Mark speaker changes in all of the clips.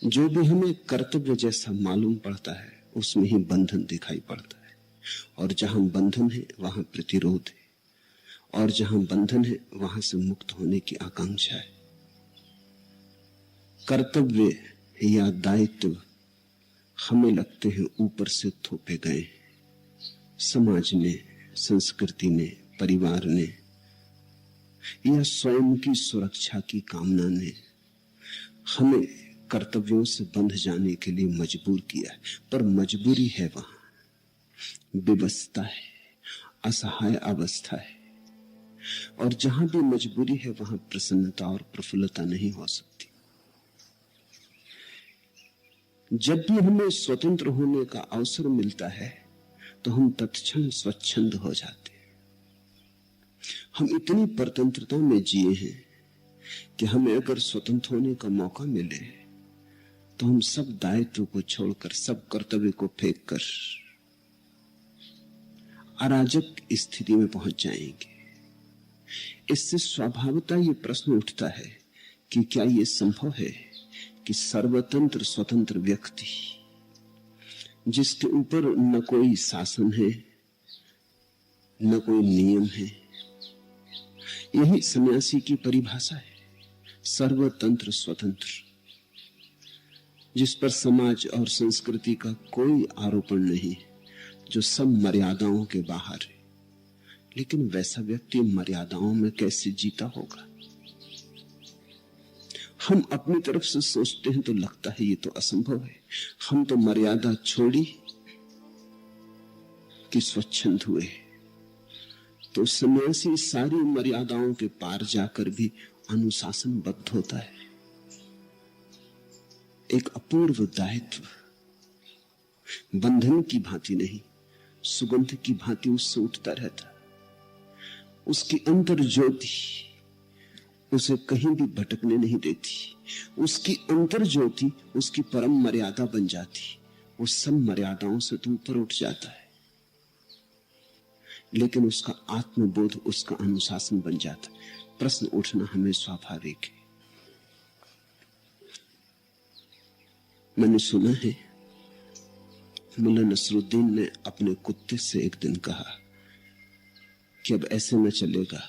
Speaker 1: जो भी हमें कर्तव्य जैसा मालूम पड़ता है उसमें ही बंधन दिखाई पड़ता है, और जहां बंधन है वहां प्रतिरोध है, और जहां बंधन है वहां से मुक्त होने की आकांक्षा है। कर्तव्य या दायित्व हमें लगते हैं ऊपर से थोपे गए, समाज ने, संस्कृति ने, परिवार ने या स्वयं की सुरक्षा की कामना ने हमें कर्तव्यों से बंध जाने के लिए मजबूर किया है। पर मजबूरी है, वहां विवशता है, असहाय अवस्था है, और जहां भी मजबूरी है वहां प्रसन्नता और प्रफुल्लता नहीं हो सकती। जब भी हमें स्वतंत्र होने का अवसर मिलता है तो हम तत्क्षण स्वच्छंद हो जाते हैं। हम इतनी परतंत्रता में जिए हैं कि हमें अगर स्वतंत्र होने का मौका मिले तो हम सब दायित्व को छोड़कर, सब कर्तव्य को फेंककर अराजक स्थिति में पहुंच जाएंगे। इससे स्वभावतः ये प्रश्न उठता है कि क्या यह संभव है कि सर्वतंत्र स्वतंत्र व्यक्ति, जिसके ऊपर न कोई शासन है न कोई नियम है, यही सन्यासी की परिभाषा है, सर्वतंत्र स्वतंत्र, जिस पर समाज और संस्कृति का कोई आरोपण नहीं, जो सब मर्यादाओं के बाहर है। लेकिन वैसा व्यक्ति मर्यादाओं में कैसे जीता होगा? हम अपनी तरफ से सोचते हैं तो लगता है ये तो असंभव है। हम तो मर्यादा छोड़ी कि स्वच्छंद हुए। तो सन्यासी सारी मर्यादाओं के पार जाकर भी अनुशासनबद्ध होता है। एक अपूर्व दायित्व, बंधन की भांति नहीं, सुगंध की भांति उससे उठता रहता। उसकी अंतर ज्योति उसे कहीं भी भटकने नहीं देती। उसकी अंतर ज्योति उसकी परम मर्यादा बन जाती। वो सब मर्यादाओं से तो ऊपर उठ जाता है, लेकिन उसका आत्मबोध उसका अनुशासन बन जाता है। प्रश्न उठना हमें स्वाभाविक है। मैंने सुना है मुल्ला नसरुद्दीन ने अपने कुत्ते से एक दिन कहा कि अब ऐसे न चलेगा,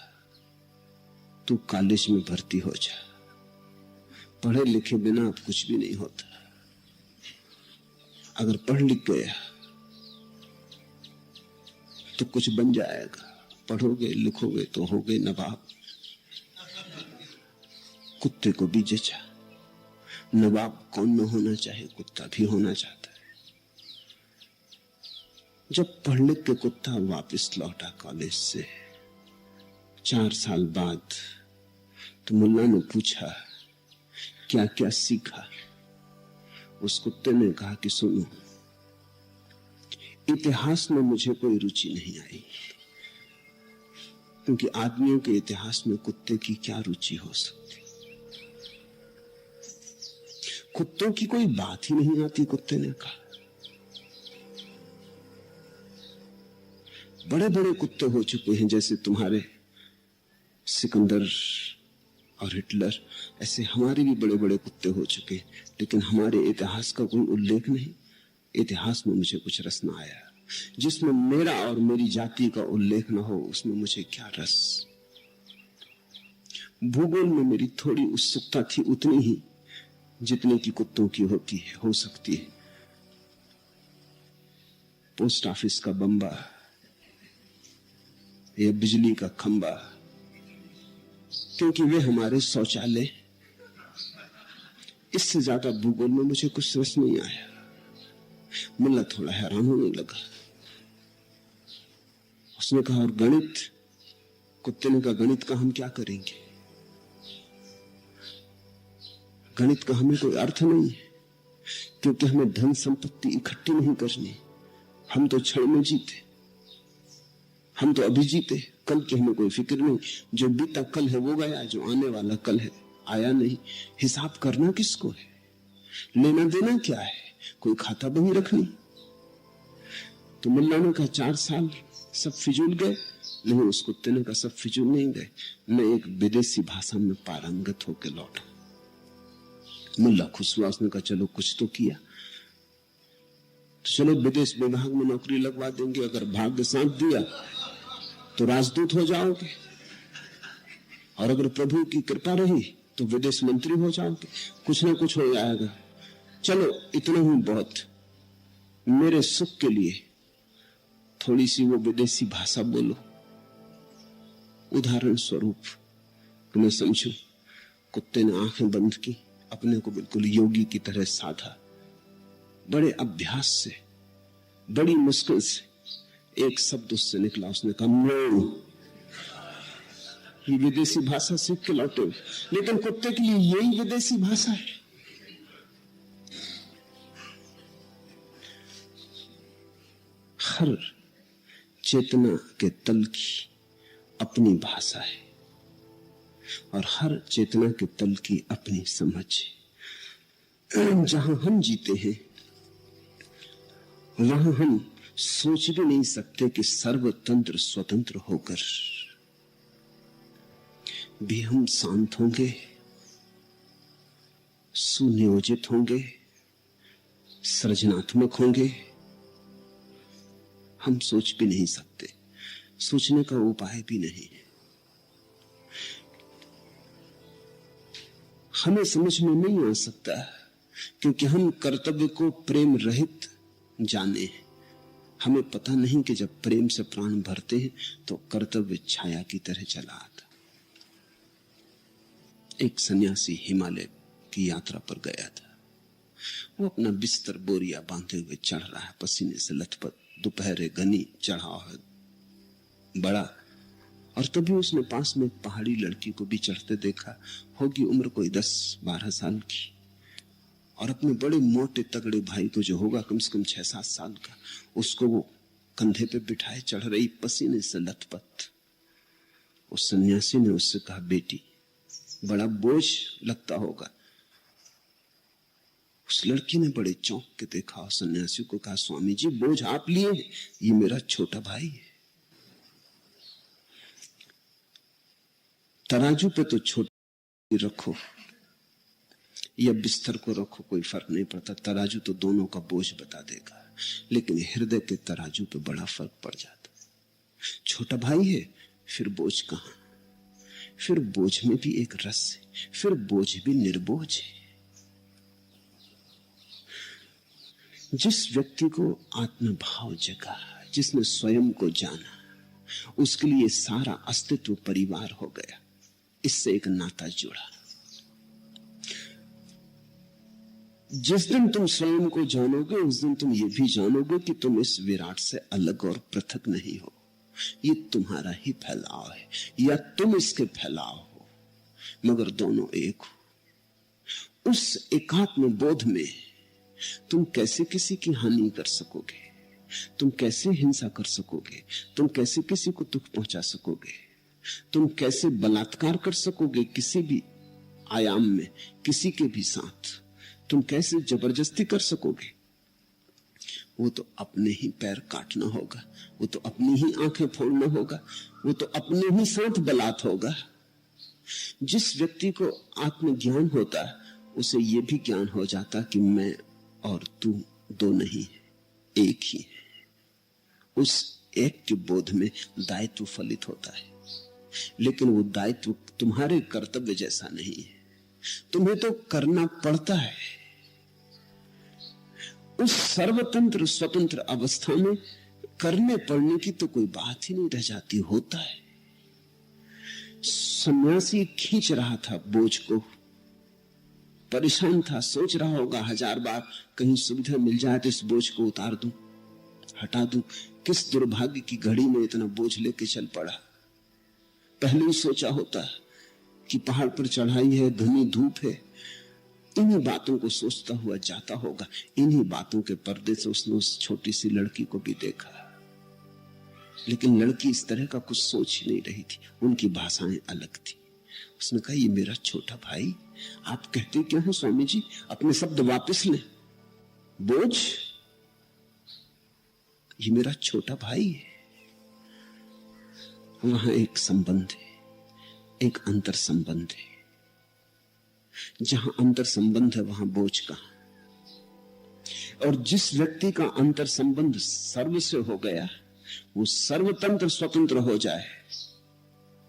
Speaker 1: तू कॉलेज में भर्ती हो जा। पढ़े लिखे बिना अब कुछ भी नहीं होता। अगर पढ़ लिख गया तो कुछ बन जाएगा। पढ़ोगे लिखोगे तो होगे नवाब। कुत्ते को भी जचा, नवाब कौन न होना चाहे, कुत्ता भी होना चाहता है। जब पढ़ लिख के कुत्ता वापस लौटा कॉलेज से 4 साल बाद, तो मुल्ला ने पूछा क्या क्या सीखा। उस कुत्ते ने कहा कि सुनो, इतिहास में मुझे कोई रुचि नहीं आई, क्योंकि आदमियों के इतिहास में कुत्ते की क्या रुचि हो सकती। कुत्तों की कोई बात ही नहीं आती। कुत्ते ने कहा, बड़े बड़े कुत्ते हो चुके हैं, जैसे तुम्हारे सिकंदर और हिटलर, ऐसे हमारे भी बड़े बड़े कुत्ते हो चुके हैं, लेकिन हमारे इतिहास का कोई उल्लेख नहीं। इतिहास में मुझे कुछ रस ना आया। जिसमें मेरा और मेरी जाति का उल्लेख ना हो उसमें मुझे क्या रस। भूगोल में मेरी थोड़ी उत्सुकता थी, उतनी ही जितने की कुत्तों की होती है, हो सकती है। पोस्ट ऑफिस का बम्बा या बिजली का खंबा, क्योंकि वे हमारे शौचालय। इससे ज्यादा भूगोल में मुझे कुछ रस नहीं आया। मुल्ला थोड़ा हैरान होने लगा। उसने कहा, और गणित? कुत्ते ने कहा, गणित का हम क्या करेंगे? गणित का हमें कोई अर्थ नहीं है, क्योंकि हमें धन संपत्ति इकट्ठी नहीं करनी। हम तो क्षण में जीते, हम तो अभी जीते, कल की हमें कोई फिक्र नहीं। जो बीता कल है वो गया, जो आने वाला कल है आया नहीं। हिसाब करना किसको है? लेना देना क्या है? कोई खाता बही रखनी? तो मुल्ला ने कहा, 4 साल सब फिजूल गए। नहीं, उस कुत्ते ने कहा, सब फिजूल नहीं गए। मैं एक विदेशी भाषा में पारंगत होकर लौटा। मुल्ला खुश हुआ, उसने कहा चलो कुछ तो किया, तो चलो विदेश विभाग में नौकरी लगवा देंगे, अगर भाग्य साथ दिया तो राजदूत हो जाओगे, और अगर प्रभु की कृपा रही तो विदेश मंत्री हो जाओगे, कुछ ना कुछ हो जाएगा। चलो इतना ही बहुत, मेरे सुख के लिए थोड़ी सी वो विदेशी भाषा बोलो। उदाहरण स्वरूप मैं समझू, कुत्ते ने आंखें बंद की, अपने को बिल्कुल योगी की तरह साधा, बड़े अभ्यास से, बड़ी मुश्किल से एक शब्द उससे निकला, उसने कहा नो। ये विदेशी भाषा सीख के लौटे, लेकिन कुत्ते के लिए यही विदेशी भाषा है। हर चेतना के तल की अपनी भाषा है और हर चेतना के तल की अपनी समझ है। जहां हम जीते हैं वहां हम सोच भी नहीं सकते कि सर्वतंत्र स्वतंत्र होकर भी हम शांत होंगे, सुनियोजित होंगे, सृजनात्मक होंगे। हम सोच भी नहीं सकते, सोचने का उपाय भी नहीं है। हमें समझ में नहीं आ सकता क्योंकि हम कर्तव्य को प्रेम रहित जाने हैं। हमें पता नहीं कि जब प्रेम से प्राण भरते हैं तो कर्तव्य छाया की तरह चला आता। एक सन्यासी हिमालय की यात्रा पर गया था। वो अपना बिस्तर बोरिया बांधे हुए चढ़ रहा है, पसीने से लथपथ, दोपहर घनी चढ़ाव है बड़ा, और तभी उसने पास में एक पहाड़ी लड़की को भी चढ़ते देखा। होगी उम्र कोई 10-12 साल की, और अपने बड़े मोटे तगड़े भाई को जो होगा कम से कम 6-7 साल का, उसको वो कंधे पे बिठाए चढ़ रही, पसीने से लथपथ। उस सन्यासी ने उससे कहा, बेटी बड़ा बोझ लगता होगा। उस लड़की ने बड़े चौंक के देखा और सन्यासी को कहा, स्वामी जी बोझ आप लिए, ये मेरा छोटा भाई है। तराजू पे तो छोटी रखो या बिस्तर को रखो, कोई फर्क नहीं पड़ता, तराजू तो दोनों का बोझ बता देगा। लेकिन हृदय के तराजू पे बड़ा फर्क पड़ जाता। छोटा भाई है, फिर बोझ कहां, फिर बोझ में भी एक रस है, फिर बोझ भी निर्बोझ है। जिस व्यक्ति को आत्मभाव जगा, जिसने स्वयं को जाना, उसके लिए सारा अस्तित्व परिवार हो गया। इससे एक नाता जुड़ा। जिस दिन तुम स्वयं को जानोगे उस दिन तुम ये भी जानोगे कि तुम इस विराट से अलग और पृथक नहीं हो। ये तुम्हारा ही फैलाव है या तुम इसके फैलाव हो, मगर दोनों एक हो। उस एकात्म बोध में तुम कैसे किसी की हानि कर सकोगे, तुम कैसे हिंसा कर सकोगे, तुम कैसे किसी को दुख पहुंचा सकोगे, तुम कैसे बलात्कार कर सकोगे किसी भी आयाम में, किसी के भी साथ, तुम कैसे जबरदस्ती कर सकोगे। वो तो अपने ही पैर काटना होगा, वो तो अपनी ही आंखें फोड़ना होगा, वो तो अपने ही साथ बलात् होगा। जिस व्यक्ति को आत्मज्ञान होता उसे ये भी ज्ञान हो जाता कि मैं और तू दो नहीं है, एक ही है। उस एक के बोध में दायित्व फलित होता है, लेकिन वो दायित्व तुम्हारे कर्तव्य जैसा नहीं है, तुम्हें तो करना पड़ता है। उस सर्वतंत्र स्वतंत्र अवस्था में करने पड़ने की तो कोई बात ही नहीं रह जाती, होता है। सन्यासी खींच रहा था बोझ को, परेशान था, सोच रहा होगा 1000 बार कहीं सुविधा मिल जाए तो इस बोझ को उतार दूं, हटा दूं। किस दुर्भाग्य की घड़ी में इतना बोझ लेके चल पड़ा। पहले ही सोचा होता कि पहाड़ पर चढ़ाई है, घनी धूप है, इन्हीं बातों को सोचता हुआ जाता होगा। इन्हीं बातों के पर्दे से उसने उस छोटी सी लड़की को भी देखा, लेकिन लड़की इस तरह का कुछ सोच ही नहीं रही थी, उनकी भाषाएं अलग थी। उसने कहा, ये मेरा छोटा भाई। आप कहते क्या हो स्वामी जी, अपने शब्द वापस लें। बोझ, ये मेरा छोटा भाई है। वहां एक संबंध है, एक अंतर संबंध है। जहां अंतर संबंध है वहां बोझ कहां। और जिस व्यक्ति का अंतर संबंध सर्व से हो गया, वो सर्वतंत्र स्वतंत्र हो जाए,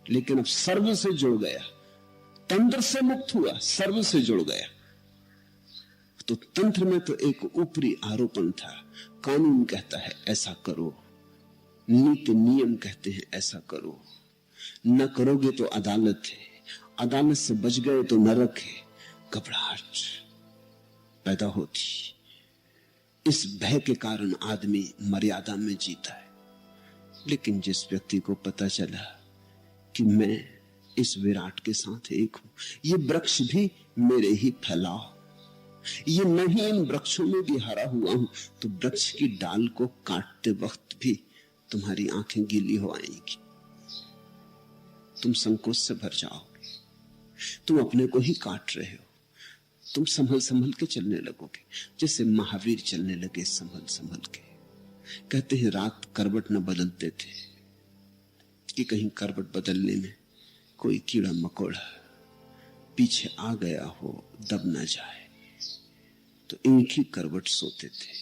Speaker 1: लेकिन अब सर्व से जुड़ गया, तंत्र से मुक्त हुआ, सर्व से जुड़ गया। तो तंत्र में तो एक ऊपरी आरोपण था, कानून कहता है ऐसा करो, नीति नियम कहते हैं ऐसा करो, न करोगे तो अदालत है, अदालत से बच गए तो नरक है। घबराहट पैदा होती। इस भय के कारण आदमी मर्यादा में जीता है। लेकिन जिस व्यक्ति को पता चला कि मैं इस विराट के साथ एक हूं, ये वृक्ष भी मेरे ही फैलाव, ये मैं ही इन वृक्षों में भी हरा हुआ हूं, तो वृक्ष की डाल को काटते वक्त भी तुम्हारी आंखें गीली हो आएंगी, तुम संकोच से भर जाओगे, तुम अपने को ही काट रहे हो, तुम संभल संभल के चलने लगोगे, जैसे महावीर चलने लगे संभल संभल के। कहते हैं रात करवट न बदलते थे कि कहीं करवट बदलने में कोई कीड़ा मकोड़ा पीछे आ गया हो, दब ना जाए, तो एक ही करवट सोते थे।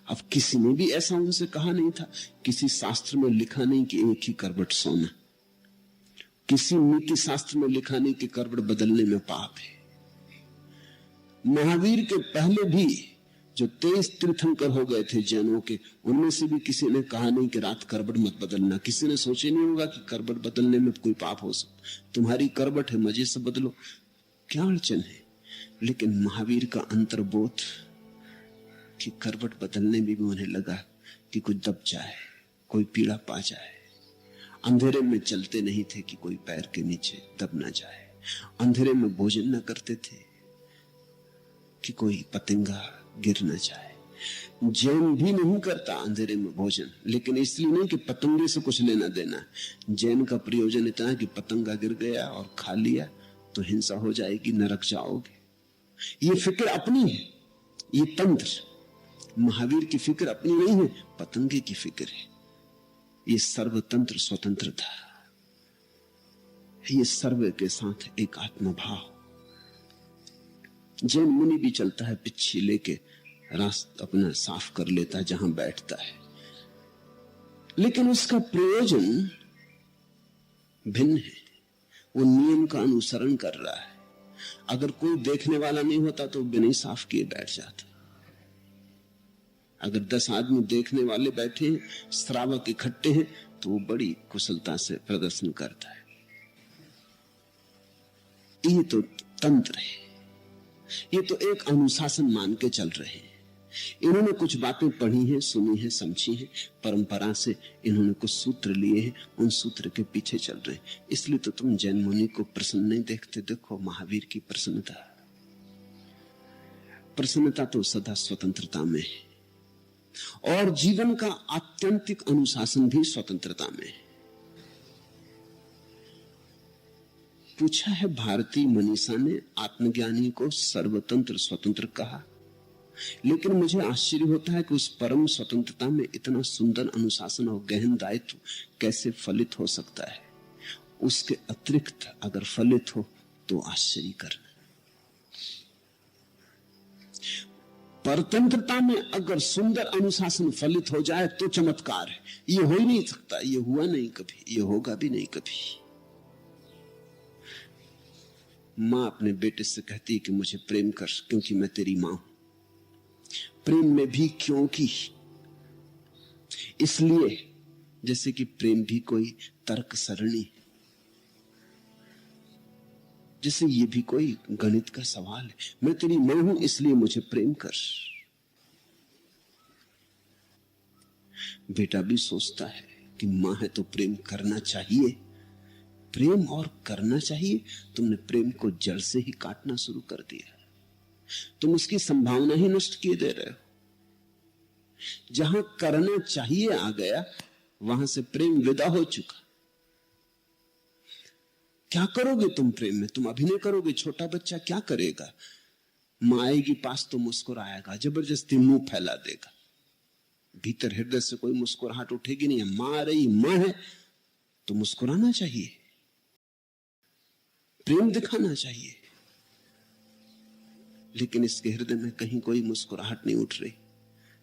Speaker 1: अब किसी ने भी ऐसा उनसे कहा नहीं था, किसी शास्त्र में लिखा नहीं कि एक ही करवट सोना, किसी नीति शास्त्र में लिखा नहीं कि करवट बदलने में पाप है। महावीर के पहले भी जो 23 तीर्थंकर हो गए थे जैनों के, उनमें से भी किसी ने कहा नहीं कि रात करवट मत बदलना। किसी ने सोचे नहीं होगा कि करवट बदलने में कोई पाप हो सकता, तुम्हारी करवट है, मजे से बदलो, क्या अड़चन है। लेकिन महावीर का अंतर्बोध कि करवट बदलने में भी उन्हें लगा कि कुछ दब जाए, कोई पीड़ा पा जाए। अंधेरे में चलते नहीं थे कि कोई पैर के नीचे दब ना जाए, अंधेरे में भोजन न करते थे कि कोई पतंगा गिर न जाए। जैन भी नहीं करता अंधेरे में भोजन, लेकिन इसलिए नहीं कि पतंगे से कुछ लेना देना। जैन का प्रयोजन इतना है कि पतंगा गिर गया और खा लिया तो हिंसा हो जाएगी, नरक जाओगे। ये फिक्र अपनी है, ये तंत्र। महावीर की फिक्र अपनी नहीं है, पतंगे की फिक्र है। ये सर्वतंत्र स्वतंत्रता, ये सर्व के साथ एक आत्मभाव। जैन मुनि भी चलता है पिच्छी लेके, रास्ता अपना साफ कर लेता है जहां बैठता है, लेकिन उसका प्रयोजन भिन्न है। वो नियम का अनुसरण कर रहा है। अगर कोई देखने वाला नहीं होता तो बिना साफ किए बैठ जाता। अगर 10 आदमी देखने वाले बैठे हैं, श्रावक इकट्ठे हैं, तो वो बड़ी कुशलता से प्रदर्शन करता है। ये तो तंत्र है, ये तो एक अनुशासन मान के चल रहे हैं। इन्होंने कुछ बातें पढ़ी हैं, सुनी हैं, समझी हैं, परंपरा से इन्होंने कुछ सूत्र लिए हैं, उन सूत्र के पीछे चल रहे हैं। इसलिए तो तुम जैन मुनि को प्रसन्न नहीं देखते। देखो महावीर की प्रसन्नता, प्रसन्नता तो सदा स्वतंत्रता में है, और जीवन का आत्यंतिक अनुशासन भी स्वतंत्रता में है। पूछा है भारतीय मनीषा ने आत्मज्ञानी को सर्वतंत्र स्वतंत्र कहा, लेकिन मुझे आश्चर्य होता है कि उस परम स्वतंत्रता में इतना सुंदर अनुशासन और गहन दायित्व कैसे फलित हो सकता है। उसके अतिरिक्त अगर फलित हो तो आश्चर्य करना। परतंत्रता में अगर सुंदर अनुशासन फलित हो जाए तो चमत्कार है। ये हो ही नहीं सकता, ये हुआ नहीं कभी, ये होगा भी नहीं कभी। मां अपने बेटे से कहती है कि मुझे प्रेम कर क्योंकि मैं तेरी मां हूं। प्रेम में भी क्योंकि इसलिए जैसे कि प्रेम भी कोई तर्क सरणी, जैसे ये भी कोई गणित का सवाल है। मैं तेरी मां हूं इसलिए मुझे प्रेम कर। बेटा भी सोचता है कि मां है तो प्रेम करना चाहिए। प्रेम और करना चाहिए, तुमने प्रेम को जड़ से ही काटना शुरू कर दिया। तुम उसकी संभावना ही नष्ट किए दे रहे हो। जहां करना चाहिए आ गया, वहां से प्रेम विदा हो चुका। क्या करोगे तुम प्रेम में? तुम अभिनय करोगे। छोटा बच्चा क्या करेगा? मां आएगी पास तो मुस्कुराएगा, जबरदस्ती मुंह फैला देगा, भीतर हृदय से कोई मुस्कुराहट उठेगी नहीं। मां आ रही, मां है तो मुस्कुराना चाहिए, प्रेम दिखाना चाहिए। लेकिन इसके हृदय में कहीं कोई मुस्कुराहट नहीं उठ रही।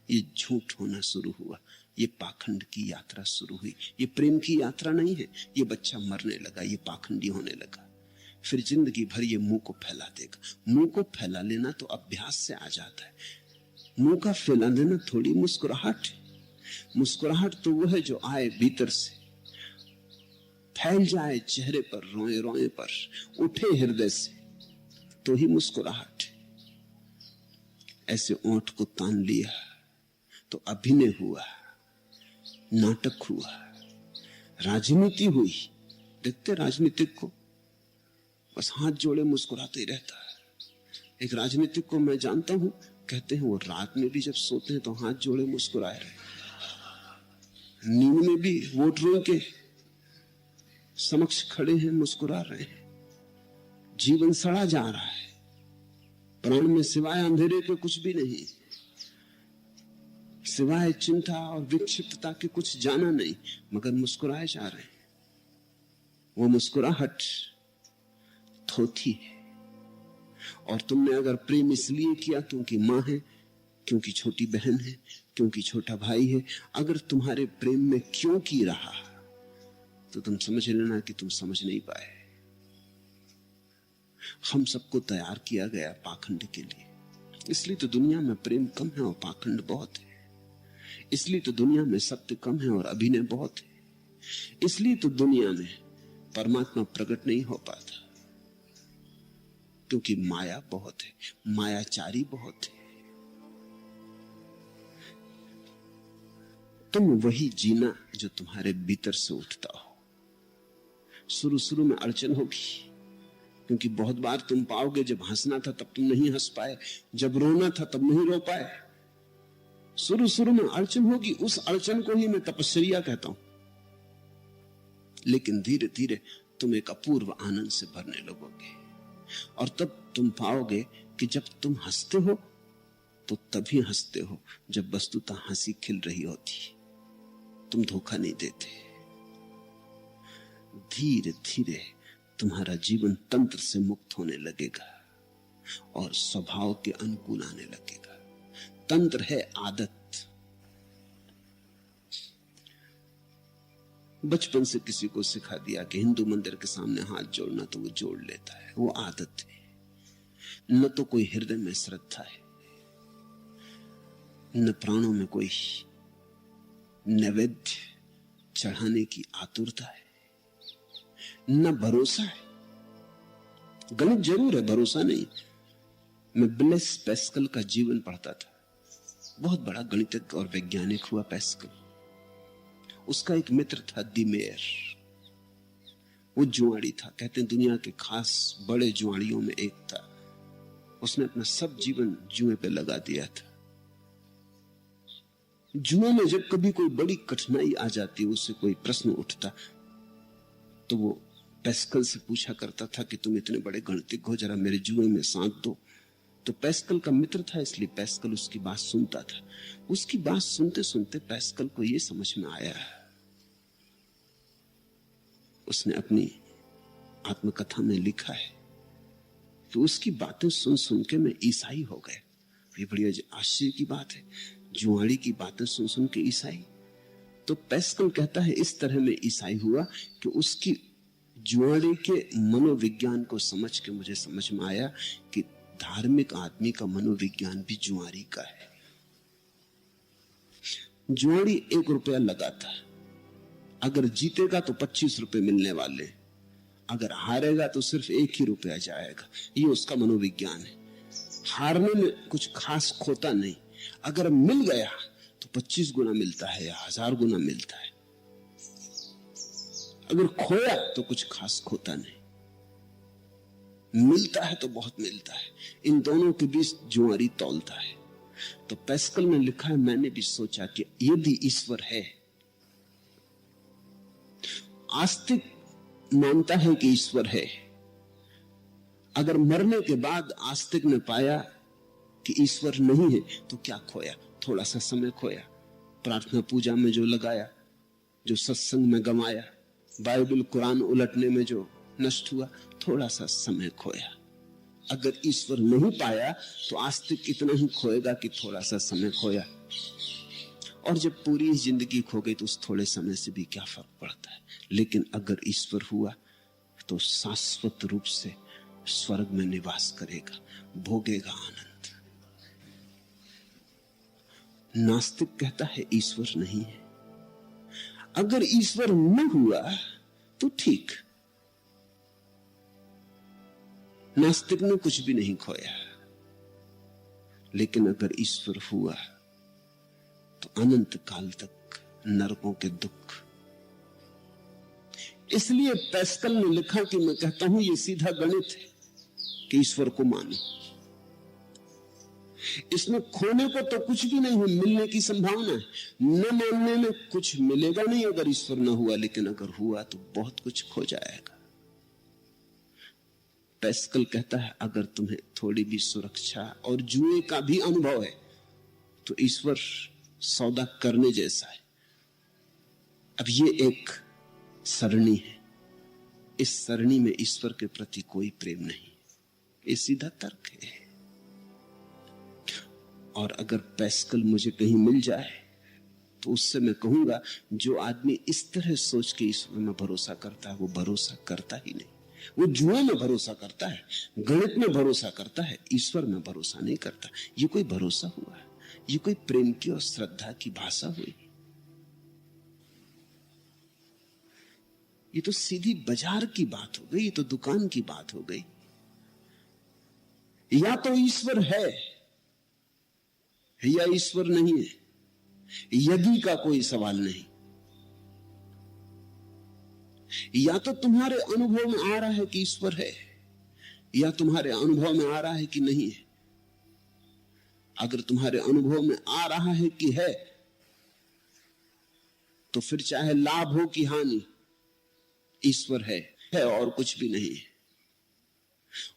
Speaker 1: ये झूठ होना शुरू हुआ, ये पाखंड की यात्रा शुरू हुई। ये प्रेम की यात्रा नहीं है। ये बच्चा मरने लगा, ये पाखंडी होने लगा। फिर जिंदगी भर ये मुंह को फैला देगा। मुंह को फैला लेना तो अभ्यास से आ जाता है। मुंह का फैला देना थोड़ी मुस्कुराहट है। मुस्कुराहट तो वो है जो आए भीतर से, फैल जाए चेहरे पर, रोए रोए पर, उठे हृदय से, तो ही मुस्कुराहट है। ऐसे ओंठ को तान लिया तो अभिनय हुआ, नाटक हुआ, राजनीति हुई। देखते राजनीतिक को बस हाथ जोड़े मुस्कुराते ही रहता है। एक राजनीतिक को मैं जानता हूं, कहते हैं वो रात में भी जब सोते हैं तो हाथ जोड़े मुस्कुराए रहे, नींद में भी वोटरों के समक्ष खड़े हैं, मुस्कुरा रहे हैं। जीवन सड़ा जा रहा है, प्राण में सिवाय अंधेरे के कुछ भी नहीं, सिवाय चिंता और विक्षिप्तता के कुछ जाना नहीं, मगर मुस्कुराए जा रहे हैं। वो मुस्कुराहट थोथी है। और तुमने अगर प्रेम इसलिए किया क्योंकि मां है, क्योंकि छोटी बहन है, क्योंकि छोटा भाई है, अगर तुम्हारे प्रेम में क्यों की रहा तो तुम समझ लेना कि तुम समझ नहीं पाए। हम सबको तैयार किया गया पाखंड के लिए, इसलिए तो दुनिया में प्रेम कम है और पाखंड बहुत है। इसलिए तो दुनिया में सत्य कम है और अभिनय बहुत है। इसलिए तो दुनिया में परमात्मा प्रकट नहीं हो पाता, क्योंकि माया बहुत है, मायाचारी बहुत है। तुम वही जीना जो तुम्हारे भीतर से उठता हो। शुरू शुरू में अड़चन होगी, क्योंकि बहुत बार तुम पाओगे जब हंसना था तब तुम नहीं हंस पाए, जब रोना था तब नहीं रो पाए। शुरू शुरू में अड़चन होगी, उस अड़चन को ही मैं तपस्या कहता हूं। लेकिन धीरे धीरे तुम एक अपूर्व आनंद से भरने लगोगे, और तब तुम पाओगे कि जब तुम हंसते हो तो तभी हंसते हो जब वस्तुतः हंसी खिल रही होती। तुम धोखा नहीं देते। धीरे धीरे तुम्हारा जीवन तंत्र से मुक्त होने लगेगा और स्वभाव के अनुकूल आने लगेगा। तंत्र है आदत। बचपन से किसी को सिखा दिया कि हिंदू मंदिर के सामने हाथ जोड़ना, तो वो जोड़ लेता है। वो आदत है। न तो कोई हृदय में श्रद्धा है, न प्राणों में कोई नैवेद्य चढ़ाने की आतुरता है, न भरोसा है। गणित जरूर है, भरोसा नहीं। मैं ब्लेस पैस्कल का जीवन पढ़ता था। बहुत बड़ा गणितज्ञ और वैज्ञानिक हुआ पैस्कल। उसका एक मित्र था दिमेयर। वो जुआड़ी था, कहते हैं दुनिया के खास बड़े जुआड़ियों में एक था। उसने अपना सब जीवन जुए पे लगा दिया था। जुए में जब कभी कोई बड़ी कठिनाई आ जाती, उससे कोई प्रश्न उठता, तो वो पैस्कल से पूछा करता था कि तुम इतने बड़े गणितज्ञ हो, जरा मेरे जुए में साथ दो। तो पैस्कल का मित्र था, इसलिए पैस्कल उसकी बात सुनता था। उसकी बात सुनते सुनते पैस्कल को यह समझ में आया, उसने अपनी आत्मकथा में लिखा है कि उसकी बातें सुन सुन के मैं ईसाई हो गया। ये बड़ी आश्चर्य की बात है, जुआड़ी की बातें सुन सुन के ईसाई। तो पैस्कल कहता है इस तरह में ईसाई हुआ कि उसकी जुआड़ी के मनोविज्ञान को समझ के मुझे समझ में आया कि धार्मिक आदमी का मनोविज्ञान भी जुआरी का है। जुआरी 1 रुपया लगाता, अगर जीतेगा तो 25 रुपए मिलने वाले, अगर हारेगा तो सिर्फ 1 ही रुपया जाएगा। ये उसका मनोविज्ञान है। हारने में कुछ खास खोता नहीं, अगर मिल गया तो 25 गुना मिलता है या 1000 गुना मिलता है, अगर खोया तो कुछ खास खोता नहीं। मिलता है तो बहुत मिलता है। इन दोनों के बीच जुआरी तौलता है। तो पैस्कल ने लिखा है, मैंने भी सोचा कि यदि ईश्वर है, आस्तिक मानता है कि ईश्वर है, अगर मरने के बाद आस्तिक ने पाया कि ईश्वर नहीं है तो क्या खोया? थोड़ा सा समय खोया, प्रार्थना पूजा में जो लगाया, जो सत्संग में गंवाया, बाइबल कुरान उलटने में जो नष्ट हुआ, थोड़ा सा समय खोया। अगर ईश्वर नहीं पाया तो आस्तिक इतना ही खोएगा कि थोड़ा सा समय खोया, और जब पूरी जिंदगी खो गई तो उस थोड़े समय से भी क्या फर्क पड़ता है। लेकिन अगर ईश्वर हुआ तो शाश्वत रूप से स्वर्ग में निवास करेगा, भोगेगा आनंद। नास्तिक कहता है ईश्वर नहीं है। अगर ईश्वर न हुआ तो ठीक, नास्तिक ने कुछ भी नहीं खोया। लेकिन अगर ईश्वर हुआ तो अनंत काल तक नरकों के दुख। इसलिए पैस्कल ने लिखा कि मैं कहता हूं ये सीधा गणित है कि ईश्वर को मानो। इसमें खोने को तो कुछ भी नहीं है, मिलने की संभावना है। न मानने में कुछ मिलेगा नहीं अगर ईश्वर न हुआ, लेकिन अगर हुआ तो बहुत कुछ खो जाएगा। पैस्कल कहता है अगर तुम्हें थोड़ी भी सुरक्षा और जुए का भी अनुभव है तो ईश्वर सौदा करने जैसा है। अब ये एक सरणी है, इस सरणी में ईश्वर के प्रति कोई प्रेम नहीं, ये सीधा तर्क है। और अगर पैस्कल मुझे कहीं मिल जाए तो उससे मैं कहूंगा जो आदमी इस तरह सोच के ईश्वर में भरोसा करता है वो भरोसा करता ही नहीं। वो जुए में भरोसा करता है, गणित में भरोसा करता है, ईश्वर में भरोसा नहीं करता। ये कोई भरोसा हुआ? ये कोई प्रेम की और श्रद्धा की भाषा हुई? ये तो सीधी बाजार की बात हो गई, ये तो दुकान की बात हो गई। या तो ईश्वर है या ईश्वर नहीं है, यदि का कोई सवाल नहीं। या तो तुम्हारे अनुभव में आ रहा है कि ईश्वर है, या तुम्हारे अनुभव में आ रहा है कि नहीं है। अगर तुम्हारे अनुभव में आ रहा है कि है तो फिर चाहे लाभ हो कि हानि, ईश्वर है और कुछ भी नहीं है।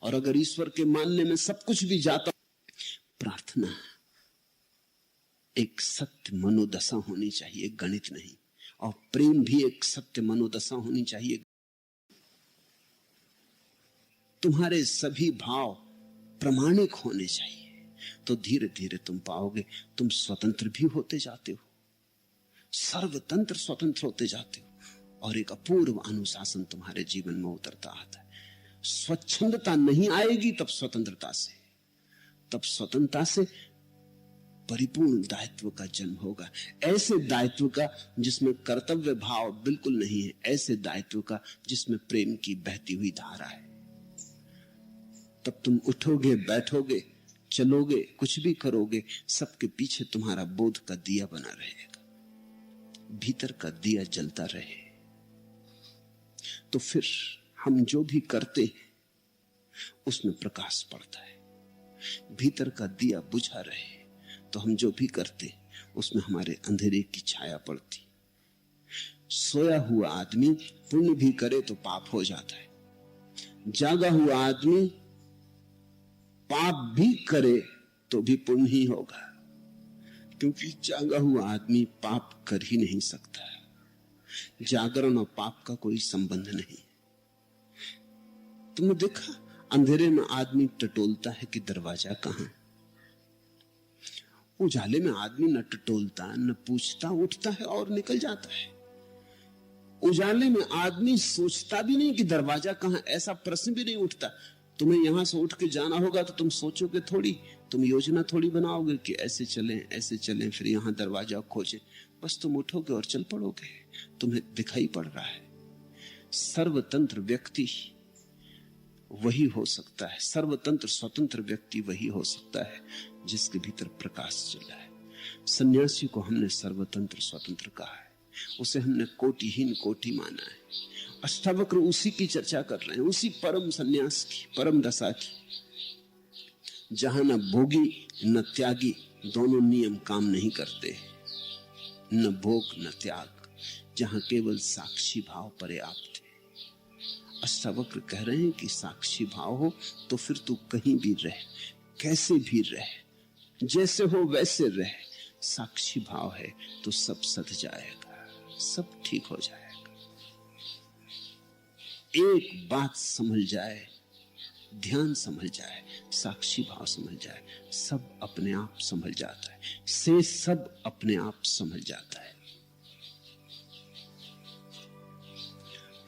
Speaker 1: और अगर ईश्वर के मानने में सब कुछ भी जाता, प्रार्थना एक सत्य मनोदशा होनी चाहिए, गणित नहीं। और प्रेम भी एक सत्य मनोदशा होनी चाहिए। तुम्हारे सभी भाव प्रामाणिक होने चाहिए, तो धीरे धीरे तुम पाओगे तुम स्वतंत्र भी होते जाते हो, सर्वतंत्र स्वतंत्र होते जाते हो, और एक अपूर्व अनुशासन तुम्हारे जीवन में उतरता आता है। स्वच्छंदता नहीं आएगी तब स्वतंत्रता से, तब स्वतंत्रता से परिपूर्ण दायित्व का जन्म होगा। ऐसे दायित्व का जिसमें कर्तव्य भाव बिल्कुल नहीं है, ऐसे दायित्व का जिसमें प्रेम की बहती हुई धारा है। तब तुम उठोगे, बैठोगे, चलोगे, कुछ भी करोगे, सबके पीछे तुम्हारा बोध का दिया बना रहेगा, भीतर का दिया जलता रहे। तो फिर हम जो भी करते उसमें प्रकाश पड़ता है। भीतर का दिया बुझा रहे तो हम जो भी करते उसमें हमारे अंधेरे की छाया पड़ती। सोया हुआ आदमी पुण्य भी करे तो पाप हो जाता है, जागा हुआ आदमी पाप भी करे तो भी पुण्य ही होगा, क्योंकि जागा हुआ आदमी पाप कर ही नहीं सकता। जागरण और पाप का कोई संबंध नहीं। तुमने देखा अंधेरे में आदमी टटोलता है कि दरवाजा कहां। उजाले में आदमी न टटोलता, न पूछता, उठता है और निकल जाता है। उजाले में आदमी सोचता भी नहीं कि दरवाजा कहां, ऐसा प्रश्न भी नहीं उठता। तुम्हें यहां से उठ के जाना होगा तो तुम सोचोगे थोड़ी, तुम योजना थोड़ी बनाओगे कि ऐसे चलें फिर यहां दरवाजा खोजें। बस तुम उठोगे और चल पड़ोगे, तुम्हें दिखाई पड़ रहा है। सर्वतंत्र व्यक्ति वही हो सकता है, सर्वतंत्र स्वतंत्र व्यक्ति वही हो सकता है जिसके भीतर प्रकाश चला है। सन्यासी को हमने सर्वतंत्र स्वतंत्र कहा है, उसे हमने कोटिहीन कोटि माना है। अष्टावक्र उसी की चर्चा कर रहे हैं, उसी परम सन्यास की, परम दशा की, जहां न भोगी न त्यागी दोनों नियम काम नहीं करते, न भोग न त्याग, जहां केवल साक्षी भाव पर्याप्त है। अष्टावक्र कह रहे हैं कि साक्षी भाव हो तो फिर तू कहीं भी रह, कैसे भी रह, जैसे हो वैसे रह। साक्षी भाव है तो सब सध जाएगा, सब ठीक हो जाएगा। एक बात समझ जाए, ध्यान संभल जाए, साक्षी भाव संभल जाए, सब अपने आप संभल जाता है, से सब अपने आप संभल जाता है।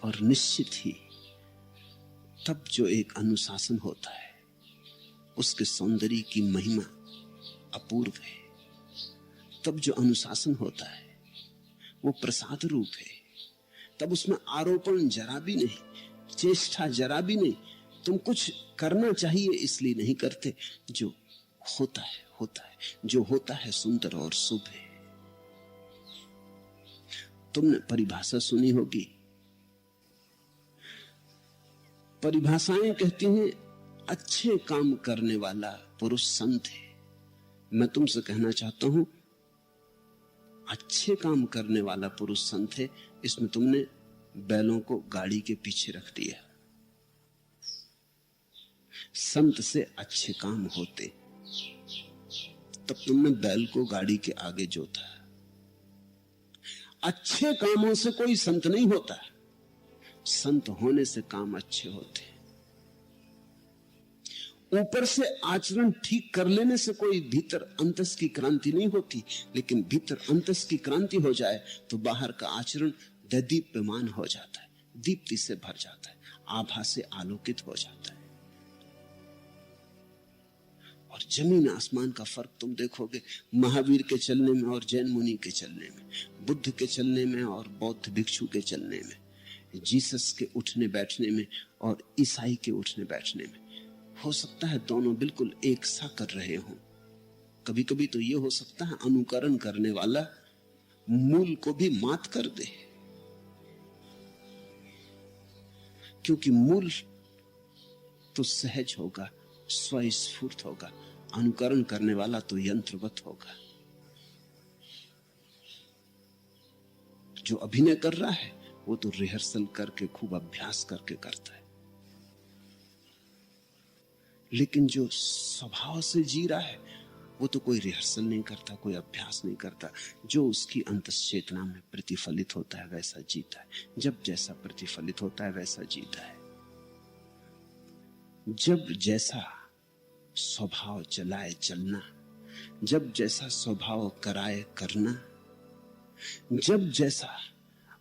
Speaker 1: और निश्चित ही तब जो एक अनुशासन होता है, उसके सौंदर्य की महिमा अपूर्व है। तब जो अनुशासन होता है वो प्रसाद रूप है। तब उसमें आरोपण जरा भी नहीं, चेष्टा जरा भी नहीं। तुम कुछ करना चाहिए इसलिए नहीं करते, जो होता है होता है, जो होता है सुंदर और शुभ है। तुमने परिभाषा सुनी होगी, परिभाषाएं कहती हैं अच्छे काम करने वाला पुरुष संत है। मैं तुमसे कहना चाहता हूं, अच्छे काम करने वाला पुरुष संत है, इसमें तुमने बैलों को गाड़ी के पीछे रख दिया। संत से अच्छे काम होते, तब तुमने बैल को गाड़ी के आगे जोता। अच्छे कामों से कोई संत नहीं होता, संत होने से काम अच्छे होते। ऊपर से आचरण ठीक कर लेने से कोई भीतर अंतस की क्रांति नहीं होती, लेकिन भीतर अंतस की क्रांति हो जाए तो बाहर का आचरण दैदीप्यमान हो जाता है, दीप्ति से भर जाता है, आभा से आलोकित हो जाता है। और जमीन आसमान का फर्क तुम देखोगे महावीर के चलने में और जैन मुनि के चलने में, बुद्ध के चलने में और बौद्ध भिक्षु के चलने में, जीसस के उठने बैठने में और ईसाई के उठने बैठने में। हो सकता है दोनों बिल्कुल एक सा कर रहे हों, कभी कभी तो यह हो सकता है अनुकरण करने वाला मूल को भी मात कर दे, क्योंकि मूल तो सहज होगा, स्वस्फूर्त होगा, अनुकरण करने वाला तो यंत्रवत होगा। जो अभिनय कर रहा है वो तो रिहर्सल करके, खूब अभ्यास करके करता है, लेकिन जो स्वभाव से जी रहा है वो तो कोई रिहर्सल नहीं करता, कोई अभ्यास नहीं करता। जो उसकी अंतश्चेतना में प्रतिफलित होता है वैसा जीता है। जब जैसा प्रतिफलित होता है वैसा जीता है। जब जैसा स्वभाव चलाए चलना, जब जैसा स्वभाव कराए करना, जब जैसा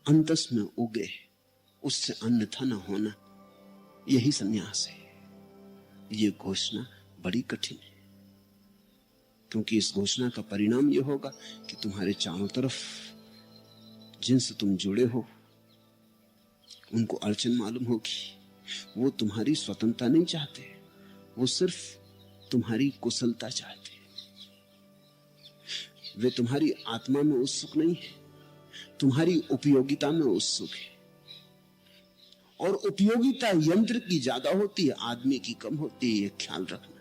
Speaker 1: अंतस में उगे उससे अन्यथा न होना, यही संन्यास है। ये घोषणा बड़ी कठिन है, क्योंकि इस घोषणा का परिणाम यह होगा कि तुम्हारे चारों तरफ जिनसे तुम जुड़े हो उनको अड़चन मालूम होगी। वो तुम्हारी स्वतंत्रता नहीं चाहते, वो सिर्फ तुम्हारी कुशलता चाहते। वे तुम्हारी आत्मा में उत्सुक नहीं है, तुम्हारी उपयोगिता में उत्सुक है। और उपयोगिता यंत्र की ज्यादा होती है, आदमी की कम होती है, ये ख्याल रखना।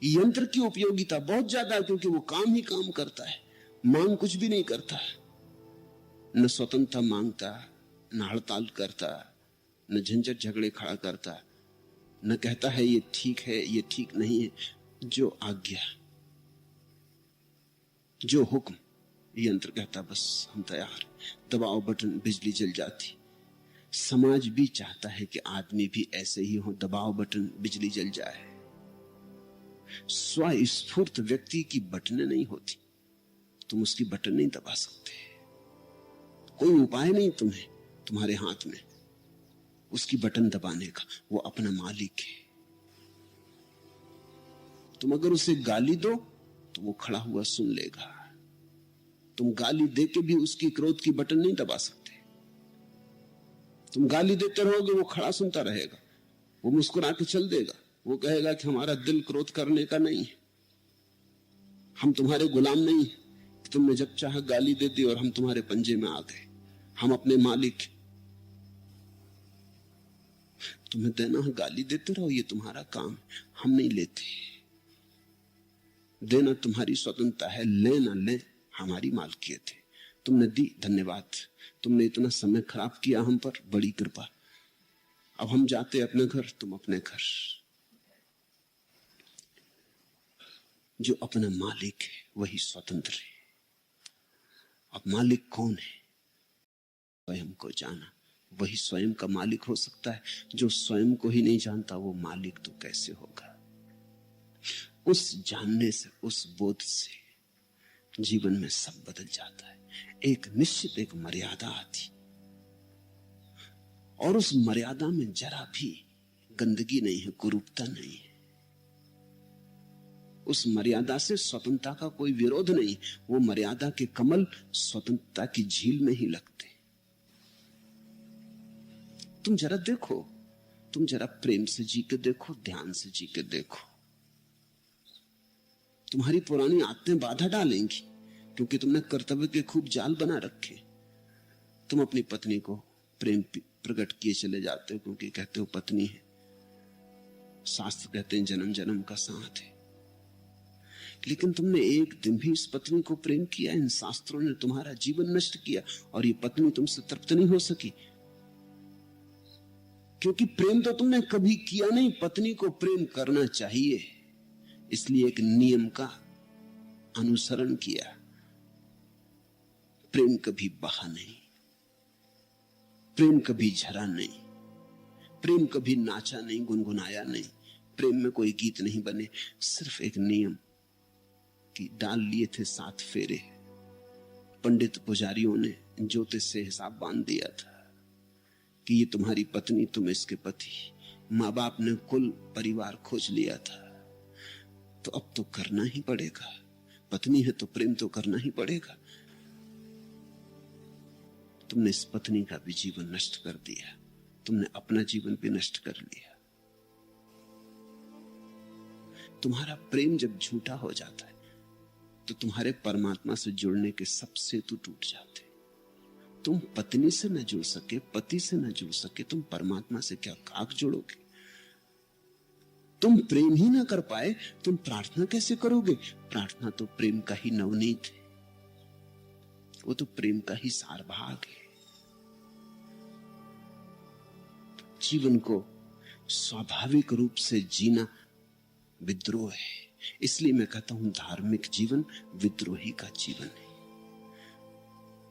Speaker 1: यंत्र की उपयोगिता बहुत ज्यादा है, क्योंकि वो काम ही काम करता है, मांग कुछ भी नहीं करता, न स्वतंत्रता मांगता, न हड़ताल करता, न झंझट झगड़े खड़ा करता, न कहता है ये ठीक है ये ठीक नहीं है। जो आज्ञा, जो हुक्म, यंत्र कहता बस हम तैयार, दबाओ बटन बिजली जल जाती। समाज भी चाहता है कि आदमी भी ऐसे ही हो, दबाओ बटन बिजली जल जाए। स्वस्फूर्त व्यक्ति की बटनें नहीं होती, तुम उसकी बटन नहीं दबा सकते। कोई उपाय नहीं तुम्हें, तुम्हारे हाथ में उसकी बटन दबाने का, वो अपना मालिक है। तुम अगर उसे गाली दो तो वो खड़ा हुआ सुन लेगा, तुम गाली देके भी उसकी क्रोध की बटन नहीं दबा सकते। तुम गाली देते रहोगे वो खड़ा सुनता रहेगा, वो मुस्कुरा के चल देगा, वो कहेगा कि हमारा दिल क्रोध करने का नहीं है, हम तुम्हारे गुलाम नहीं, तुमने जब चाहा गाली दे दी और हम तुम्हारे पंजे में आ गए, हम अपने मालिक। तुम्हें देना है गाली देते रहो, ये तुम्हारा काम, हम नहीं लेते। देना तुम्हारी स्वतंत्रता है, ले ना ले हमारी मालकियत है। तुमने दी, धन्यवाद, तुमने इतना समय खराब किया हम पर, बड़ी कृपा। अब हम जाते अपने घर, तुम अपने घर। जो अपना मालिक है वही स्वतंत्र है। अब मालिक कौन है? स्वयं को जाना, वही स्वयं का मालिक हो सकता है। जो स्वयं को ही नहीं जानता वो मालिक तो कैसे होगा। उस जानने से, उस बोध से जीवन में सब बदल जाता है। एक निश्चित एक मर्यादा आती और उस मर्यादा में जरा भी गंदगी नहीं है, कुरूपता नहीं है। उस मर्यादा से स्वतंत्रता का कोई विरोध नहीं। वो मर्यादा के कमल स्वतंत्रता की झील में ही लगते। तुम जरा देखो, तुम जरा प्रेम से जी के देखो, ध्यान से जी के देखो। तुम्हारी पुरानी आदतें बाधा डालेंगी क्योंकि तुमने कर्तव्य के खूब जाल बना रखे। तुम अपनी पत्नी को प्रेम प्रकट किए चले जाते हो क्योंकि कहते हो पत्नी है। शास्त्र कहते हैं जन्म जन्म का साथ है। लेकिन तुमने एक दिन भी इस पत्नी को प्रेम किया? इन शास्त्रों ने तुम्हारा जीवन नष्ट किया और ये पत्नी तुमसे तृप्त नहीं हो सकी क्योंकि प्रेम तो तुमने कभी किया नहीं। पत्नी को प्रेम करना चाहिए इसलिए एक नियम का अनुसरण किया। प्रेम कभी बहा नहीं, प्रेम कभी झरा नहीं, प्रेम कभी नाचा नहीं, गुनगुनाया नहीं। प्रेम में कोई गीत नहीं बने, सिर्फ एक नियम की डाल लिए थे 7 फेरे। पंडित पुजारियों ने जोते से हिसाब बांध दिया था कि ये तुम्हारी पत्नी, तुम इसके पति। माँ बाप ने कुल परिवार खोज लिया था, तो अब तो करना ही पड़ेगा। पत्नी है तो प्रेम तो करना ही पड़ेगा। तुमने इस पत्नी का भी जीवन नष्ट कर दिया, तुमने अपना जीवन भी नष्ट कर लिया। तुम्हारा प्रेम जब झूठा हो जाता है तो तुम्हारे परमात्मा से जुड़ने के सब सेतु टूट जाते। तुम पत्नी से न जुड़ सके, पति से न जुड़ सके, तुम परमात्मा से क्या खाक जुड़ोगे? तुम प्रेम ही ना कर पाए, तुम प्रार्थना कैसे करोगे? प्रार्थना तो प्रेम का ही नवनीत है, वो तो प्रेम का ही सार भाग है। जीवन को स्वाभाविक रूप से जीना विद्रोह है। इसलिए मैं कहता हूं धार्मिक जीवन विद्रोही का जीवन है।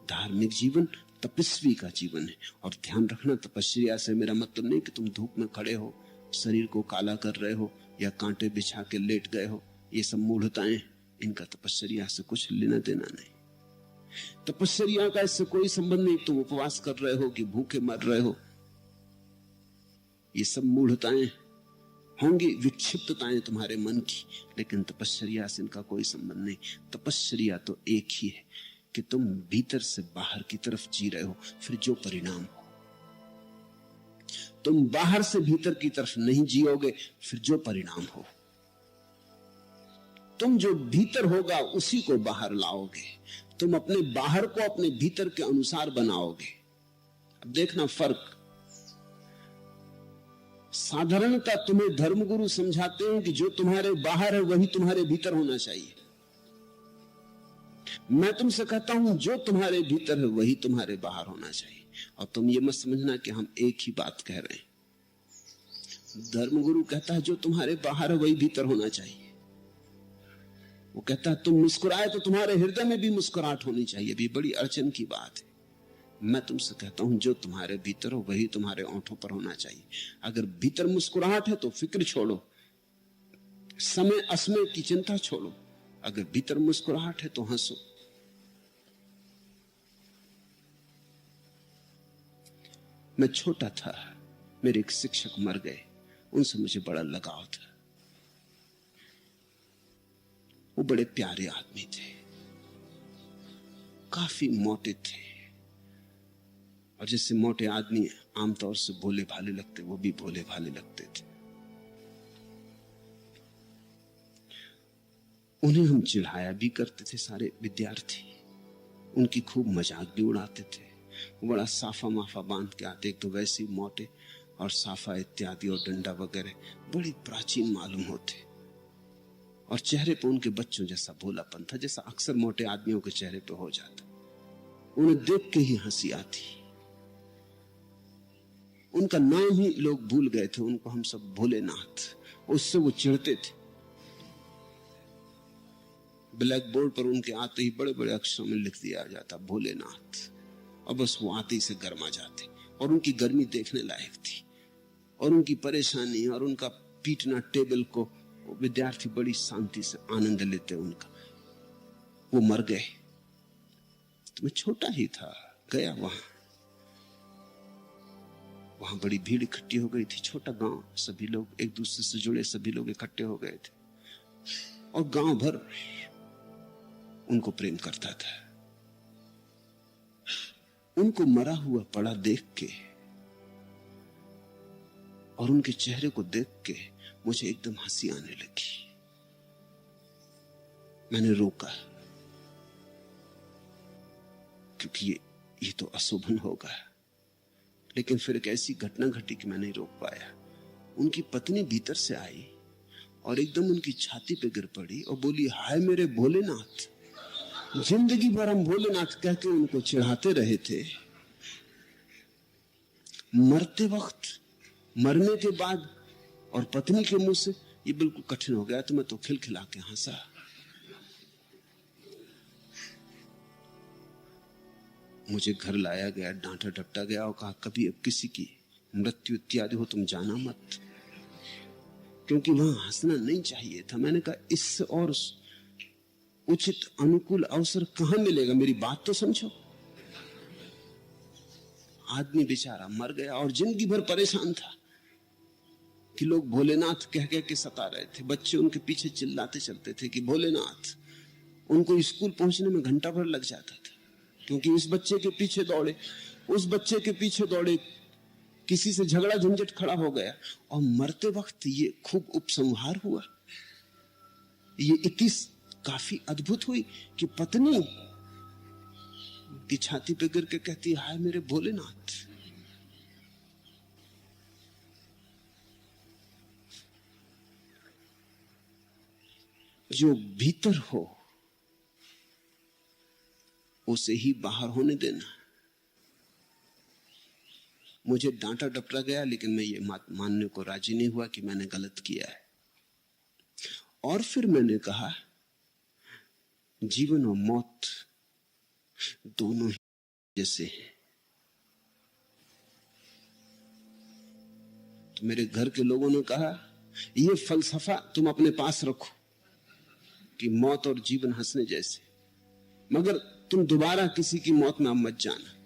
Speaker 1: धार्मिक जीवन तपस्वी का जीवन है। और ध्यान रखना, तपस्या से मेरा मतलब नहीं कि तुम धूप में खड़े हो, शरीर को काला कर रहे हो या कांटे बिछा के लेट गए हो। ये सब मूढ़ताएं, इनका तपस्या से कुछ लेना देना नहीं। तपस्या का इससे कोई संबंध नहीं तुम उपवास कर रहे हो कि भूखे मर रहे हो। ये सब मूढ़ताएं होंगी, विक्षिप्तताएं तुम्हारे मन की, लेकिन तपस्या से इनका कोई संबंध नहीं। तपस्या तो एक ही है कि तुम भीतर से बाहर की तरफ जी रहे हो, फिर जो परिणाम हो। तुम बाहर से भीतर की तरफ नहीं जियोगे, फिर जो परिणाम हो। तुम जो भीतर होगा उसी को बाहर लाओगे। तुम अपने बाहर को अपने भीतर के अनुसार बनाओगे। अब देखना फर्क। साधारणतः तुम्हें धर्मगुरु समझाते हैं कि जो तुम्हारे बाहर है वही तुम्हारे भीतर होना चाहिए। मैं तुमसे कहता हूं जो तुम्हारे भीतर है वही तुम्हारे बाहर होना चाहिए। और तुम ये मत समझना कि हम एक ही बात कह रहे हैं। धर्मगुरु कहता है जो तुम्हारे बाहर है वही भीतर होना चाहिए। वो कहता है तुम मुस्कुराए तो तुम्हारे हृदय में भी मुस्कुराहट होनी चाहिए। भी बड़ी अड़चन की बात है। मैं तुमसे कहता हूं जो तुम्हारे भीतर हो वही तुम्हारे ओंठों पर होना चाहिए। अगर भीतर मुस्कुराहट है तो फिक्र छोड़ो, समय असमय की चिंता छोड़ो। अगर भीतर मुस्कुराहट है तो हंसो। मैं छोटा था, मेरे एक शिक्षक मर गए, उनसे मुझे बड़ा लगाव था। वो बड़े प्यारे आदमी थे, काफी मोटे थे, और जैसे मोटे आदमी आमतौर से भोले भाले लगते, वो भी भोले भाले लगते थे। उन्हें हम चिढ़ाया भी करते थे, सारे विद्यार्थी उनकी खूब मजाक भी उड़ाते थे। वो बड़ा साफा माफा बांध के आते, एक तो वैसे ही मोटे, और साफा इत्यादि और डंडा वगैरह बड़ी प्राचीन मालूम होते, और चेहरे पे उनके बच्चों जैसा भोलापन था, जैसा अक्सर मोटे आदमियों के चेहरे पे हो जाता। उन्हें देख के ही हंसी आती। उनका नाम ही लोग भूल गए थे, उनको हम सब भोलेनाथ, उससे वो चिढ़ते थे। ब्लैक बोर्ड पर उनके आते ही बड़े बड़े अक्षरों में लिख दिया जाता भोलेनाथ, और बस वो आते ही से गर्मा जाते। और उनकी गर्मी देखने लायक थी, और उनकी परेशानी और उनका पीटना टेबल को विद्यार्थी बड़ी शांति से आनंद लेते उनका। वो मर गए तो मैं छोटा ही था, गया वहां बड़ी भीड़ इकट्ठी हो गई थी, छोटा गांव, सभी लोग एक दूसरे से जुड़े, सभी लोग इकट्ठे हो गए थे और गांव भर उनको प्रेम करता था। उनको मरा हुआ पड़ा देख के और उनके चेहरे को देख के मुझे एकदम हंसी आने लगी। मैंने रोका क्योंकि ये तो अशोभन होगा, लेकिन फिर एक ऐसी घटना घटी कि मैं नहीं रोक पाया। उनकी पत्नी भीतर से आई और एकदम उनकी छाती पे गिर पड़ी और बोली, हाय मेरे भोलेनाथ। जिंदगी भर हम भोलेनाथ कह के उनको चिढ़ाते रहे थे, मरते वक्त, मरने के बाद और पत्नी के मुंह से ये बिल्कुल कठिन हो गया। तो मैं तो खिलखिला के हंसा। मुझे घर लाया गया, डांटा डपटा गया और कहा, कभी अब किसी की मृत्यु इत्यादि हो तुम जाना मत, क्योंकि वहां हंसना नहीं चाहिए था। मैंने कहा, इससे और उचित अनुकूल अवसर कहां मिलेगा, मेरी बात तो समझो। आदमी बेचारा मर गया और जिंदगी भर परेशान था कि लोग भोलेनाथ कह कह के सता रहे थे। बच्चे उनके पीछे चिल्लाते चलते थे कि भोलेनाथ। उनको स्कूल पहुंचने में घंटा भर लग जाता था, क्योंकि इस बच्चे के पीछे दौड़े, उस बच्चे के पीछे दौड़े, किसी से झगड़ा झंझट खड़ा हो गया। और मरते वक्त ये खूब उपसंहार हुआ। ये इतिस काफी अद्भुत हुई कि पत्नी की छाती पे गिर के कहती, हाय मेरे भोलेनाथ। जो भीतर हो उसे ही बाहर होने देना। मुझे डांटा डपटा गया, लेकिन मैं ये मानने को राजी नहीं हुआ कि मैंने गलत किया है। और फिर मैंने कहा, जीवन और मौत दोनों ही जैसे हैं। तो मेरे घर के लोगों ने कहा, ये फलसफा तुम अपने पास रखो कि मौत और जीवन हंसने जैसे, मगर तुम दोबारा किसी की मौत में मत जाना,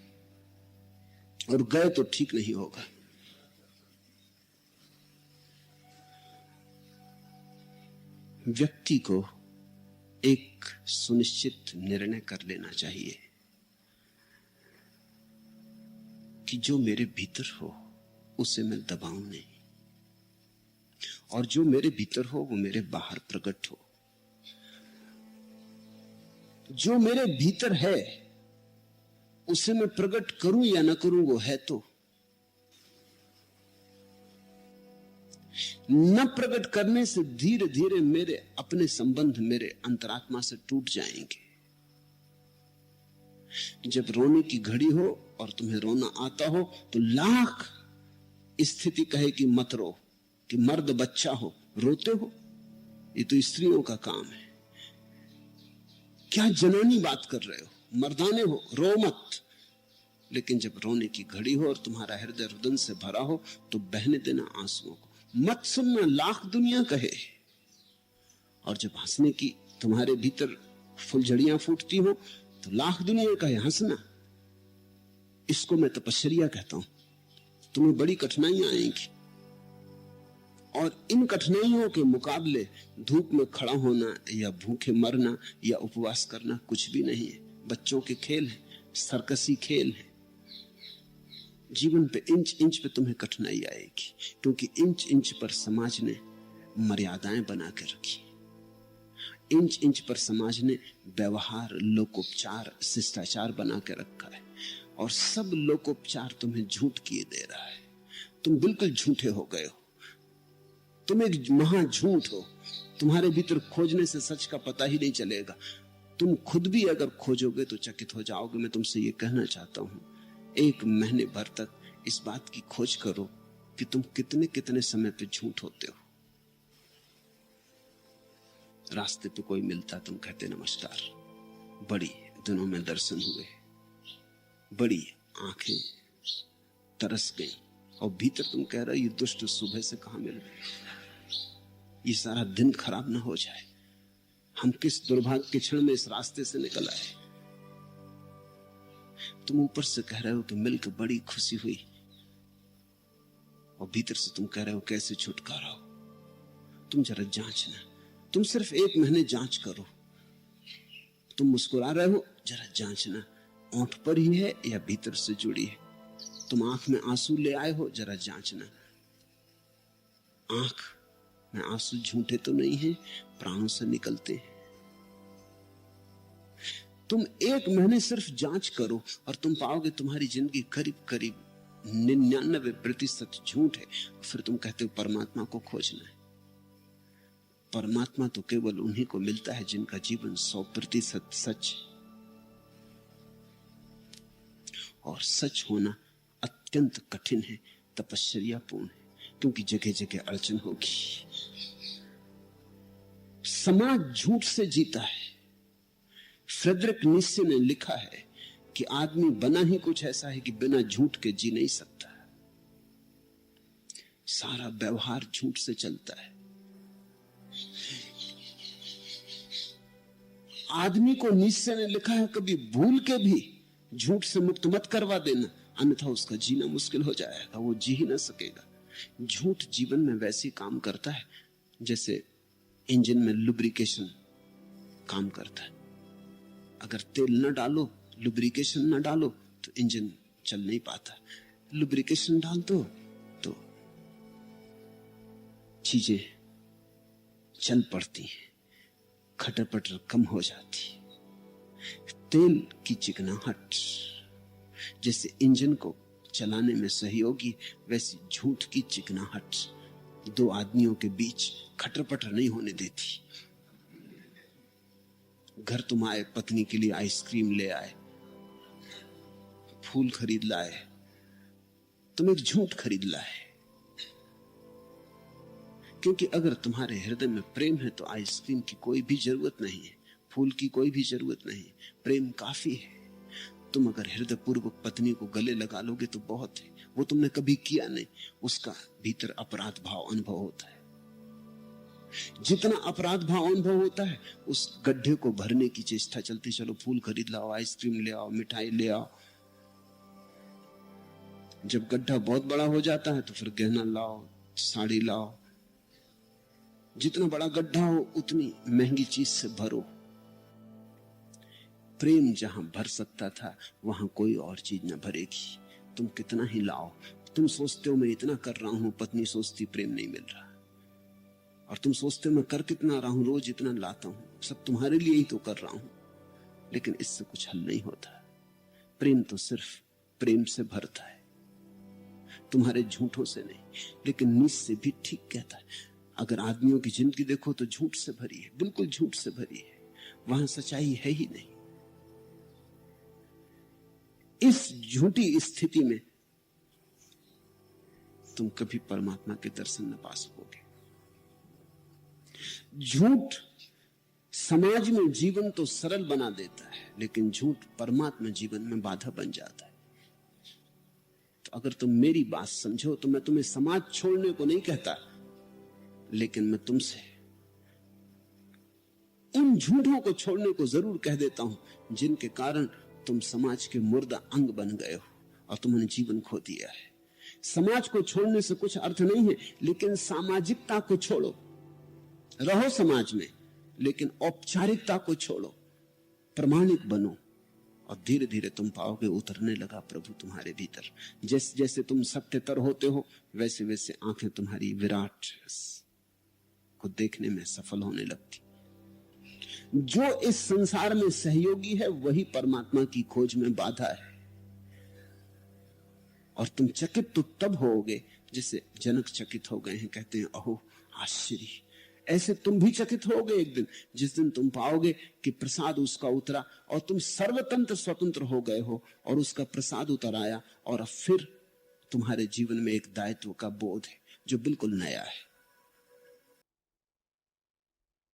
Speaker 1: और गए तो ठीक नहीं होगा। व्यक्ति को एक सुनिश्चित निर्णय कर लेना चाहिए कि जो मेरे भीतर हो उसे मैं दबाऊं नहीं, और जो मेरे भीतर हो वो मेरे बाहर प्रकट हो। जो मेरे भीतर है उसे मैं प्रकट करूं या ना करूं, वो है तो। न प्रकट करने से धीरे धीरे मेरे अपने संबंध मेरे अंतरात्मा से टूट जाएंगे। जब रोने की घड़ी हो और तुम्हें रोना आता हो तो लाख स्थिति कहे कि मत रो, कि मर्द बच्चा हो, रोते हो, ये तो स्त्रियों का काम है। क्या जनानी बात कर रहे हो, मर्दाने हो, रो मत। लेकिन जब रोने की घड़ी हो और तुम्हारा हृदय रुदन से भरा हो तो बहने देना आंसुओं को, मत सुनना लाख दुनिया कहे। और जब हंसने की तुम्हारे भीतर फुलझड़ियां फूटती हो तो लाख दुनिया कहे, हंसना। इसको मैं तपश्चर्या कहता हूं। तुम्हें बड़ी कठिनाइयां आएंगी, और इन कठिनाइयों के मुकाबले धूप में खड़ा होना या भूखे मरना या उपवास करना कुछ भी नहीं है। बच्चों के खेल है, सर्कसी खेल है। जीवन पे इंच इंच पे तुम्हें कठिनाई आएगी, क्योंकि इंच इंच पर समाज ने मर्यादाएं बना के रखी। इंच इंच पर समाज ने व्यवहार, लोकोपचार, शिष्टाचार बना के रखा है, और सब लोकोपचार तुम्हें झूठ किए दे रहा है। तुम बिल्कुल झूठे हो गए हो, तुम एक महाझूठ हो। तुम्हारे भीतर खोजने से सच का पता ही नहीं चलेगा। तुम खुद भी अगर खोजोगे तो चकित हो जाओगे। मैं तुमसे ये कहना चाहता हूं, एक महीने भर तक इस बात की खोज करो कि तुम कितने कितने समय पे झूठ होते हो। रास्ते पे कोई मिलता, तुम कहते नमस्कार, बड़ी दिनों में दर्शन हुए, बड़ी आंखें तरस गई, और भीतर तुम कह रहे हो ये दुष्ट सुबह से कहां मिल रहे, ये सारा दिन खराब ना हो जाए, हम किस दुर्भाग्य के क्षण में इस रास्ते से निकल आए। तुम ऊपर से कह रहे हो कि मिलकर बड़ी खुशी हुई, और भीतर से तुम कह रहे हो कैसे छुटकारा हो। तुम जरा जांचना, तुम सिर्फ 1 महीने जांच करो। तुम मुस्कुरा रहे हो, जरा जांचना ओंठ पर ही है या भीतर से जुड़ी है। तुम आंख में आंसू ले आए हो, जरा जांचना आंख में आंसू झूठे तो नहीं है, प्राणों से निकलते हैं। तुम 1 महीने सिर्फ जांच करो और तुम पाओगे तुम्हारी जिंदगी करीब करीब 99% झूठ है। फिर तुम कहते हो परमात्मा को खोजना है। परमात्मा तो केवल उन्हीं को मिलता है जिनका जीवन 100% सच है, और सच होना अत्यंत कठिन है, तपस्यापूर्ण है, क्योंकि जगह जगह अड़चन होगी। समाज झूठ से जीता है। फ्रेडरिक नीत्शे ने लिखा है कि आदमी बना ही कुछ ऐसा है कि बिना झूठ के जी नहीं सकता। सारा व्यवहार झूठ से चलता है। आदमी को नीत्शे ने लिखा है कभी भूल के भी झूठ से मुक्त मत करवा देना, अन्यथा उसका जीना मुश्किल हो जाएगा, वो जी ही ना सकेगा। झूठ जीवन में वैसे काम करता है जैसे इंजन में लुब्रिकेशन काम करता है। अगर तेल न डालो, लुब्रिकेशन न डालो तो इंजन चल नहीं पाता। लुब्रिकेशन डाल दो तो चीजें चल पड़ती हैं, खटर पटर कम हो जाती। तेल की चिकनाहट जैसे इंजन को चलाने में सहयोगी, वैसी झूठ की चिकनाहट 2 आदमियों के बीच खटर पटर नहीं होने देती। घर तुम आए, पत्नी के लिए आइसक्रीम ले आए, फूल खरीद लाए, तुम एक झूठ खरीद लाए, क्योंकि अगर तुम्हारे हृदय में प्रेम है तो आइसक्रीम की कोई भी जरूरत नहीं है, फूल की कोई भी जरूरत नहीं, प्रेम काफी है। तुम अगर हृदय पूर्वक पत्नी को गले लगा लोगे तो बहुत है। वो तुमने कभी किया नहीं, उसका भीतर अपराध भाव अनुभव होता है। जितना अपराध भाव अनुभव होता है उस गड्ढे को भरने की चेष्टा चलती, चलो फूल खरीद लाओ, आइसक्रीम ले आओ, मिठाई ले आओ। जब गड्ढा बहुत बड़ा हो जाता है तो फिर गहना लाओ, साड़ी लाओ। जितना बड़ा गड्ढा हो उतनी महंगी चीज से भरो। प्रेम जहां भर सकता था वहां कोई और चीज न भरेगी। तुम कितना ही लाओ, तुम सोचते हो मैं इतना कर रहा हूं, पत्नी सोचती प्रेम नहीं मिल रहा, और तुम सोचते हो मैं कर कितना रहा हूं, रोज इतना लाता हूं, सब तुम्हारे लिए ही तो कर रहा हूं, लेकिन इससे कुछ हल नहीं होता। प्रेम तो सिर्फ प्रेम से भरता है, तुम्हारे झूठों से नहीं। लेकिन नीत्शे भी ठीक कहता है, अगर आदमियों की जिंदगी देखो तो झूठ से भरी है, बिल्कुल झूठ से भरी है, वहां सच्चाई है ही नहीं। इस झूठी स्थिति में तुम कभी परमात्मा के दर्शन न पा सकोगे। झूठ समाज में जीवन तो सरल बना देता है, लेकिन झूठ परमात्मा जीवन में बाधा बन जाता है। तो अगर तुम मेरी बात समझो तो मैं तुम्हें समाज छोड़ने को नहीं कहता, लेकिन मैं तुमसे उन झूठों को छोड़ने को जरूर कह देता हूं जिनके कारण तुम समाज के मुर्दा अंग बन गए हो और तुमने जीवन खो दिया है। समाज को छोड़ने से कुछ अर्थ नहीं है, लेकिन सामाजिकता को छोड़ो। रहो समाज में, लेकिन औपचारिकता को छोड़ो, प्रामाणिक बनो, और धीरे धीरे तुम पाओगे उतरने लगा प्रभु तुम्हारे भीतर। जैसे जैसे तुम सत्यतर होते हो वैसे वैसे आंखें तुम्हारी विराट को देखने में सफल होने लगती। जो इस संसार में सहयोगी है वही परमात्मा की खोज में बाधा है। और तुम चकित तो तब होगे जैसे जनक चकित हो गए हैं, कहते हैं अहो आश्चर्य। ऐसे तुम भी चकित होगे एक दिन, जिस दिन तुम पाओगे कि प्रसाद उसका उतरा और तुम सर्वतंत्र स्वतंत्र हो गए हो और उसका प्रसाद उतर आया, और अब फिर तुम्हारे जीवन में एक दायित्व का बोध है जो बिल्कुल नया है।